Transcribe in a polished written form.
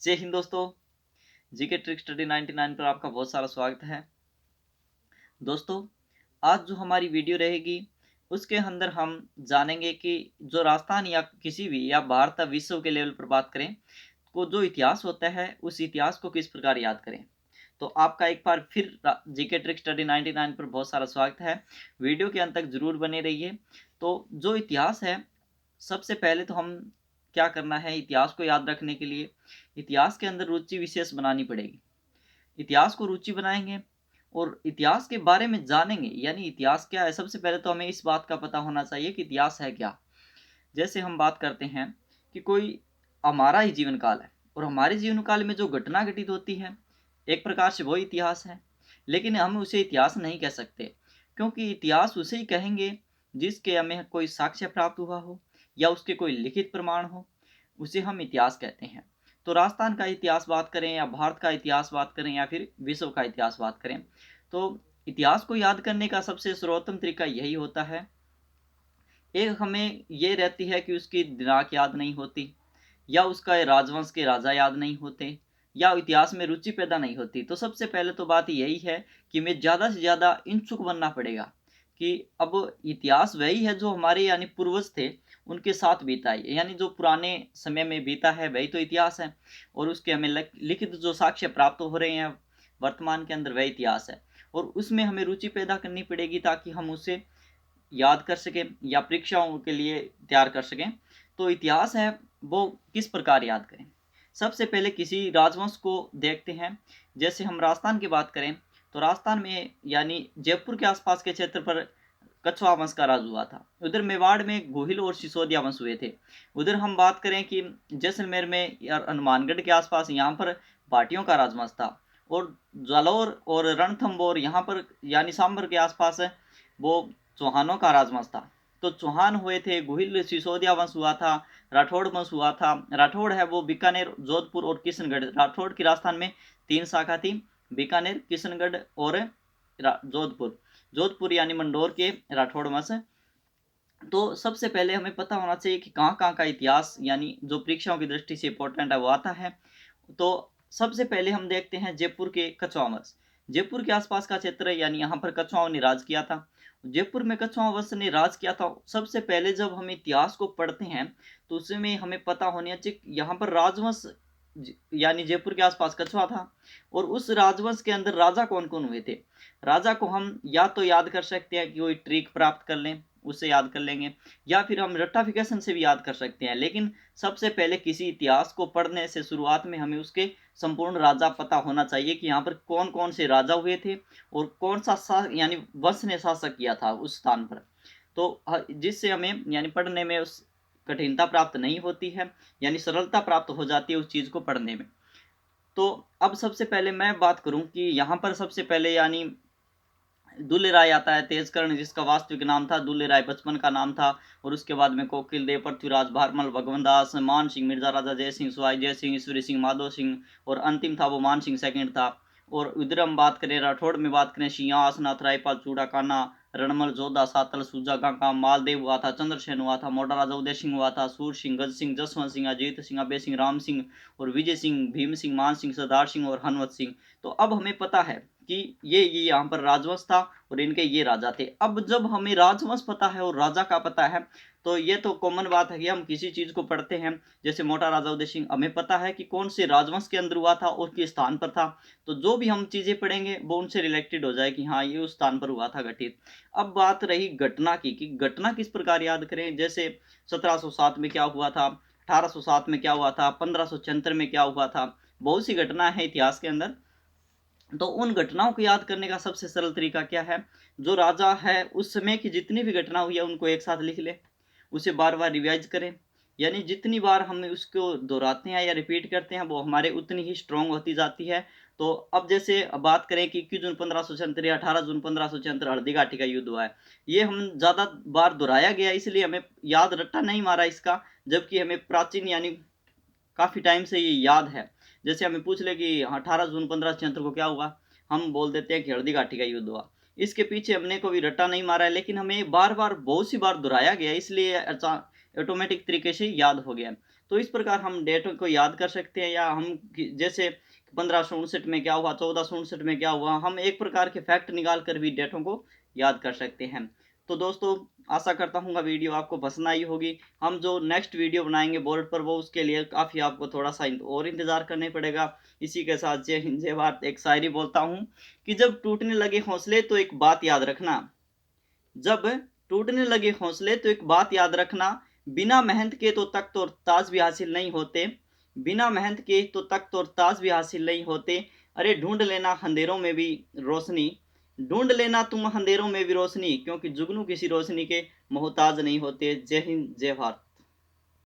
जय हिंद दोस्तों। GK trick study 99 पर आपका बहुत सारा स्वागत है। दोस्तों, आज जो हमारी वीडियो रहेगी उसके अंदर हम जानेंगे कि जो राजस्थान या किसी भी या भारत या विश्व के लेवल पर बात करें तो जो इतिहास होता है उस इतिहास को किस प्रकार याद करें। तो आपका एक बार फिर जीके ट्रिक स्टडी 99 पर बहुत सारा स्वागत है। वीडियो के अंत तक जरूर बने रहिए। तो जो इतिहास है, सबसे पहले तो हम क्या करना है, इतिहास को याद रखने के लिए इतिहास के अंदर रुचि विशेष बनानी पड़ेगी। इतिहास को रुचि बनाएंगे और इतिहास के बारे में जानेंगे, यानी इतिहास क्या है। सबसे पहले तो हमें इस बात का पता होना चाहिए कि इतिहास है क्या। जैसे हम बात करते हैं कि कोई हमारा ही जीवन काल है और हमारे जीवन काल में जो घटना घटित होती है एक प्रकार से वो इतिहास है, लेकिन हम उसे इतिहास नहीं कह सकते, क्योंकि इतिहास उसे ही कहेंगे जिसके हमें कोई साक्ष्य प्राप्त हुआ हो या उसके कोई लिखित प्रमाण हो, उसे हम इतिहास कहते हैं। तो राजस्थान का इतिहास बात करें या भारत का इतिहास बात करें या फिर विश्व का इतिहास बात करें, तो इतिहास को याद करने का सबसे सर्वोत्तम तरीका यही होता है। एक हमें ये रहती है कि उसकी दिनांक याद नहीं होती, या उसका राजवंश के राजा याद नहीं होते, या इतिहास में रुचि पैदा नहीं होती। तो सबसे पहले तो बात यही है कि हमें ज़्यादा से ज़्यादा इच्छुक बनना पड़ेगा कि अब इतिहास वही है जो हमारे यानी पूर्वज थे उनके साथ बीता है, यानी जो पुराने समय में बीता है वही तो इतिहास है। और उसके हमें लिखित जो साक्ष्य प्राप्त हो रहे हैं वर्तमान के अंदर वही इतिहास है। और उसमें हमें रुचि पैदा करनी पड़ेगी ताकि हम उसे याद कर सकें या परीक्षाओं के लिए तैयार कर सकें। तो इतिहास है वो किस प्रकार याद करें। सबसे पहले किसी राजवंश को देखते हैं। जैसे हम राजस्थान की बात करें तो राजस्थान में यानी जयपुर के आसपास के क्षेत्र पर कछवाहा वंश का राज हुआ था। उधर मेवाड़ में गोहिल और सिसोदिया वंश हुए थे। उधर हम बात करें कि जैसलमेर में या हनुमानगढ़ के आसपास यहाँ पर भाटियों का राजवंश था। और जालौर और रणथंबोर यहाँ पर यानी सांबर के आसपास वो चौहानों का राजवंश था। तो चौहान हुए थे, गोहिल सिसोदिया वंश हुआ था, राठौड़ वंश हुआ था। राठौड़ है वो बीकानेर, जोधपुर और किशनगढ़। राठौड़ की राजस्थान में 3 शाखा थी, बीकानेर, किशनगढ़ और जोधपुर। जोधपुर यानी मंडोर के राठौड़ वंश। तो सबसे पहले हमें पता होना चाहिए कि कहाँ कहाँ का इतिहास यानी जो परीक्षाओं की दृष्टि से इंपॉर्टेंट है वो आता है। तो सबसे पहले हम देखते हैं जयपुर के कछवाहा वंश। जयपुर के आसपास का क्षेत्र है, यानी यहाँ पर कछवाहों ने राज किया था। जयपुर में कछवाहा वंश ने राज किया था। सबसे पहले जब हम इतिहास को पढ़ते हैं तो उसमें हमें पता होना चाहिए यहाँ पर राजवंश यानी जयपुर के आसपास कछवाहा था। और उस राजवंश के अंदर राजा कौन कौन हुए थे। राजा को हम या तो याद कर सकते हैं कि कोई ट्रिक प्राप्त कर लें, उससे याद कर लेंगे, या फिर हम रट्टाफिकेशन से भी याद कर सकते हैं। लेकिन सबसे पहले किसी इतिहास को पढ़ने से शुरुआत में हमें उसके संपूर्ण राजा पता होना चाहिए कि यहाँ पर कौन कौन से राजा हुए थे और कौन सा यानी वंश ने शासक किया था उस स्थान पर। तो जिससे हमें यानी पढ़ने में उस कठिनता प्राप्त नहीं होती है, यानी सरलता प्राप्त हो जाती है उस चीज़ को पढ़ने में। तो अब सबसे पहले मैं बात करूं कि यहाँ पर सबसे पहले यानी दुल्ले राय आता है, तेजकर्ण जिसका वास्तविक नाम था, दुल्ले राय बचपन का नाम था। और उसके बाद में कोकिल देव, पृथ्वीराज भारमल, भगवंत दास, मान सिंह, मिर्जा राजा जय सिंह, सुहाई जय सिंह, ईश्वरी सिंह, माधो सिंह और अंतिम था वो मान सिंह सेकंड था। और उधर हम बात करें राठौड़ में बात करें, सिंहासनाथ, रायपाल, चूड़ा काना, रणमल, जोधा, सातल, सूजा, काका, मालदेव हुआ था, चंद्रसेन हुआ था, मोटा राजा उदय सिंह हुआ था, सूर सिंह, गज सिंह, जसवंत सिंह, अजीत सिंह, अभय सिंह, राम सिंह और विजय सिंह, भीम सिंह, मान सिंह, सरदार सिंह और हनवत सिंह। तो अब हमें पता है कि ये यहाँ पर राजवंश था और इनके ये राजा थे। अब जब हमें राजवंश पता है और राजा का पता है तो ये तो कॉमन बात है कि हम किसी चीज को पढ़ते हैं। जैसे मोटा राजा उदय सिंह, हमें पता है कि कौन से राजवंश के अंदर हुआ था और किस स्थान पर था। तो जो भी हम चीजें पढ़ेंगे वो उनसे रिलेटेड हो जाए कि हाँ ये उस स्थान पर हुआ था घटित। अब बात रही घटना की कि घटना किस प्रकार याद करें। जैसे 1707 में क्या हुआ था, 1807 में क्या हुआ था, 1576 में क्या हुआ था। बहुत सी घटना है इतिहास के अंदर। तो उन घटनाओं को याद करने का सबसे सरल तरीका क्या है, जो राजा है उस समय की जितनी भी घटना हुई है उनको एक साथ लिख ले, उसे बार बार रिवाइज करें। यानी जितनी बार हम उसको दोहराते हैं या रिपीट करते हैं वो हमारे उतनी ही स्ट्रांग होती जाती है। तो अब जैसे बात करें कि 21 जून 1576 या 18 जून 1576 हल्दी घाटी का युद्ध हुआ है, ये हम ज़्यादा बार दोहराया गया इसलिए हमें याद रट्टा नहीं मारा इसका, जबकि हमें प्राचीन यानी काफ़ी टाइम से ये याद है। जैसे हमें पूछ ले कि 18 जून 1576 को क्या हुआ, हम बोल देते हैं कि हल्दी घाटी का युद्ध हुआ। इसके पीछे हमने कोई रट्टा नहीं मारा है, लेकिन हमें बार बार बहुत सी बार दोहराया गया इसलिए ऑटोमेटिक तरीके से याद हो गया। तो इस प्रकार हम डेटों को याद कर सकते हैं, या हम जैसे 1559 में क्या हुआ, 1459 में क्या हुआ, हम एक प्रकार के फैक्ट निकाल कर भी डेटों को याद कर सकते हैं। तो दोस्तों, आशा करता हूँ वीडियो आपको पसंद आई होगी। हम जो नेक्स्ट वीडियो बनाएंगे बोर्ड पर, वो उसके लिए काफ़ी आपको थोड़ा सा और इंतज़ार करने पड़ेगा। इसी के साथ जय हिंद जय भारत। एक शायरी बोलता हूँ कि जब टूटने लगे हौसले तो एक बात याद रखना, जब टूटने लगे हौसले तो एक बात याद रखना, बिना मेहनत के तो तख्त और ताज भी हासिल नहीं होते, बिना मेहनत के तो तख्त और ताज भी हासिल नहीं होते। अरे ढूंढ लेना अंधेरों में भी रोशनी, ढूंढ लेना तुम अंधेरों में भी रोशनी, क्योंकि जुगनू किसी रोशनी के मोहताज नहीं होते। जय हिंद जय भारत।